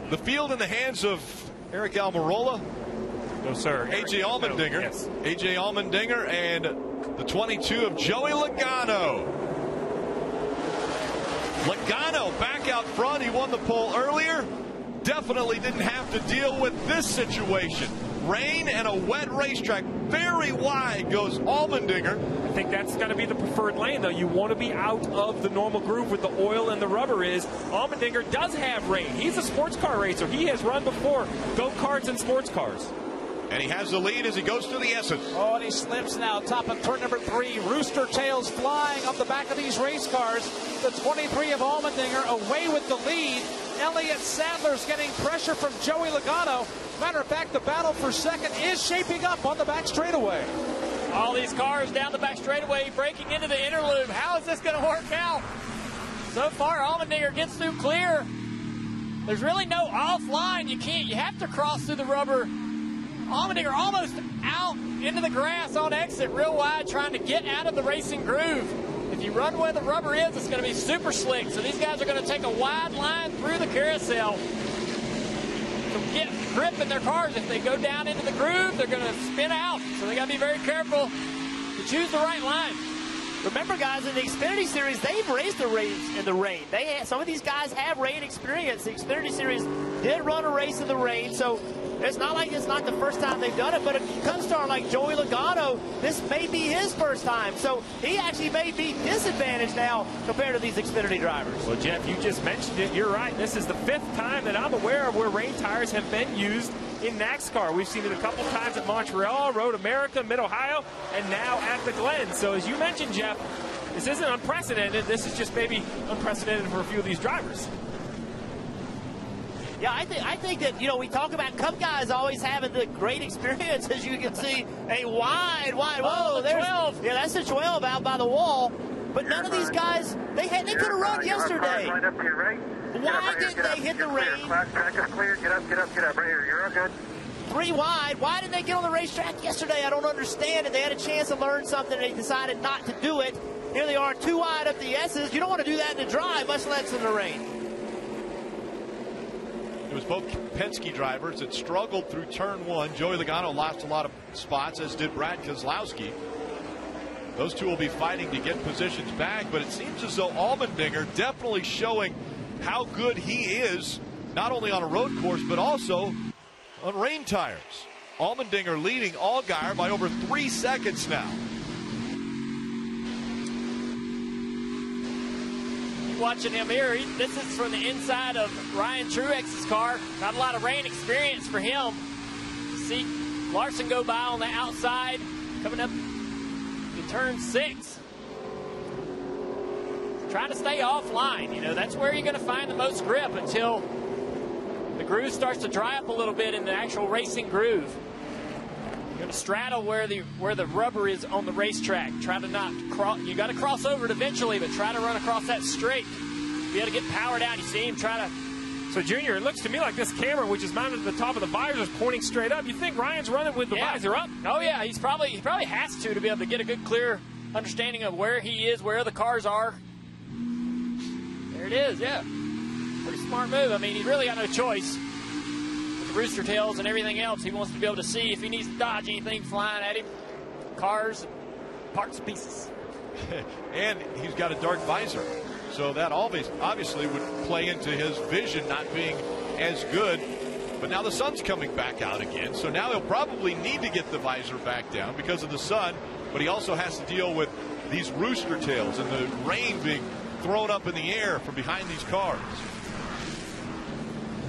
The field in the hands of Eric Almirola. No, sir. A.J. Allmendinger. No, yes. A.J. Allmendinger and the 22 of Joey Logano. Logano back out front. He won the pole earlier. Definitely didn't have to deal with this situation. Rain and a wet racetrack. Very wide goes Allmendinger. I think that's going to be the preferred lane, though. You want to be out of the normal groove where the oil and the rubber is. Allmendinger does have rain. He's a sports car racer. He has run before go-karts and sports cars. And he has the lead as he goes through the S's. Oh, and he slips now, top of turn number 3. Rooster tails flying off the back of these race cars. The 23 of Allmendinger away with the lead. Elliott Sadler's getting pressure from Joey Logano. Matter of fact, the battle for second is shaping up on the back straightaway. All these cars down the back straightaway breaking into the inner loop. How is this going to work out? So far, Allmendinger gets through clear. There's really no offline. You have to cross through the rubber. Allmendinger almost out into the grass on exit, real wide, trying to get out of the racing groove. If you run where the rubber is, it's going to be super slick. So these guys are going to take a wide line through the carousel to get grip in their cars. If they go down into the groove, they're going to spin out. So they got to be very careful to choose the right line. Remember, guys, in the Xfinity Series, they've raced a race in the rain. Some of these guys have rain experience. The Xfinity Series did run a race in the rain, so it's not like it's not the first time they've done it, but a gun-star like Joey Logano, this may be his first time. So he actually may be disadvantaged now compared to these Xfinity drivers. Well, Jeff, you just mentioned it. You're right. This is the 5th time that I'm aware of where rain tires have been used in NASCAR. We've seen it a couple times at Montreal, Road America, Mid-Ohio, and now at the Glen. So as you mentioned, Jeff, this isn't unprecedented. This is just maybe unprecedented for a few of these drivers. Yeah, I think that, you know, we talk about Cup guys always having the great experience, as you can see, a wide, whoa, there's 12. Yeah, that's the 12 out by the wall. But none of these guys, they could have run yesterday. Why didn't they hit the rain? Track is clear. Get up. Right here. You're all good. 3 wide. Why didn't they get on the racetrack yesterday? I don't understand it. They had a chance to learn something. They decided not to do it. Here they are, 2 wide up the S's. You don't want to do that in the dry, much less in the rain. It was both Penske drivers that struggled through turn 1. Joey Logano lost a lot of spots, as did Brad Keselowski. Those two will be fighting to get positions back, but it seems as though Allmendinger definitely showing how good he is, not only on a road course, but also on rain tires. Allmendinger leading Allgaier by over 3 seconds now. Watching him here, this is from the inside of Ryan Truex's car. Not a lot of rain experience for him. See Larson go by on the outside, coming up to turn 6. Trying to stay offline. You know, that's where you're going to find the most grip until the groove starts to dry up a little bit in the actual racing groove. You're going to straddle where the rubber is on the racetrack. Try to not cross. You got to cross over it eventually, but try to run across that straight. Be able to get powered out. You see him try to. So, Junior, it looks to me like this camera, which is mounted at the top of the visor, is pointing straight up. You think Ryan's running with the visor up? Oh yeah, he probably has to be able to get a good, clear understanding of where he is, where the cars are. There it is. Yeah, pretty smart move. I mean, he really got no choice. Rooster tails and everything else, he wants to be able to see if he needs to dodge anything flying at him. Cars, parts, pieces. And he's got a dark visor, so that obviously would play into his vision not being as good. But now the sun's coming back out again, so now he'll probably need to get the visor back down because of the sun, but he also has to deal with these rooster tails and the rain being thrown up in the air from behind these cars.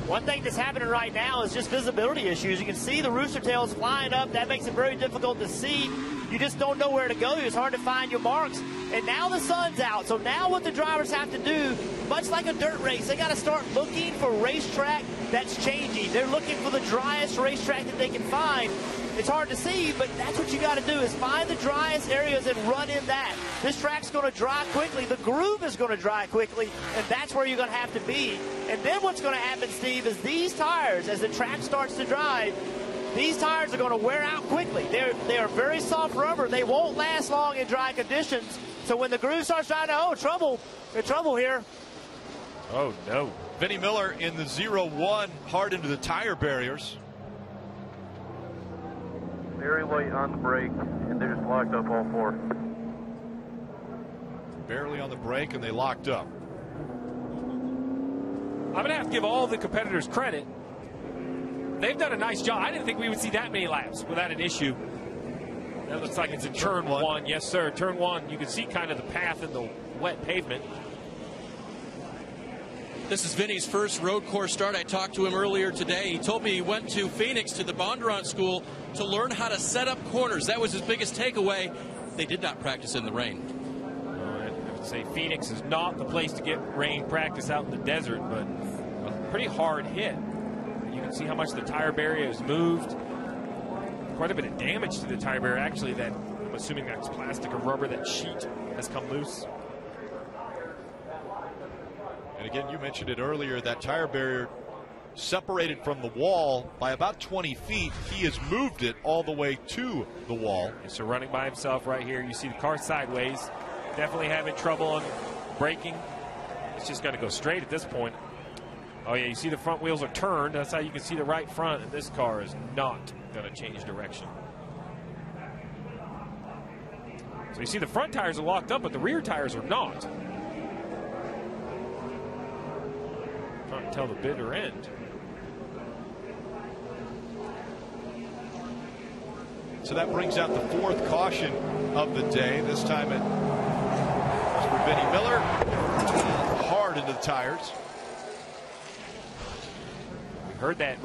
One thing that's happening right now is just visibility issues. You can see the rooster tails flying up. That makes it very difficult to see. You just don't know where to go. It's hard to find your marks. And now the sun's out. So now what the drivers have to do, much like a dirt race, they got to start looking for racetrack that's changing. They're looking for the driest racetrack that they can find. It's hard to see, but that's what you got to do is find the driest areas and run in that. This track's going to dry quickly. The groove is going to dry quickly, and that's where you're going to have to be. And then what's going to happen, Steve, is these tires, as the track starts to dry, these tires are going to wear out quickly. They are very soft rubber. They won't last long in dry conditions. So when the groove starts drying out, oh, trouble. There's trouble here. Oh, no. Vinnie Miller in the 0-1 hard into the tire barriers. Very late on the brake, and they just locked up all four. Barely on the brake, and they locked up. I'm going to have to give all the competitors credit. They've done a nice job. I didn't think we would see that many laps without an issue. That looks like it's in turn one. Yes, sir. Turn one. You can see kind of the path in the wet pavement. This is Vinny's first road course start. I talked to him earlier today. He told me he went to Phoenix to the Bondurant School to learn how to set up corners. That was his biggest takeaway. They did not practice in the rain. I would say Phoenix is not the place to get rain practice out in the desert, but a pretty hard hit. You can see how much the tire barrier has moved. Quite a bit of damage to the tire barrier. Actually, that I'm assuming that's plastic or rubber. That sheet has come loose. And again, you mentioned it earlier, that tire barrier separated from the wall by about 20 feet. He has moved it all the way to the wall. And so running by himself right here, you see the car sideways. Definitely having trouble on braking. It's just going to go straight at this point. Oh, yeah, you see the front wheels are turned. That's how you can see the right front, and this car is not going to change direction. So you see the front tires are locked up, but the rear tires are not. Trying to tell the bitter end. So that brings out the fourth caution of the day. This time it's for Vinnie Miller. Hard into the tires. We heard that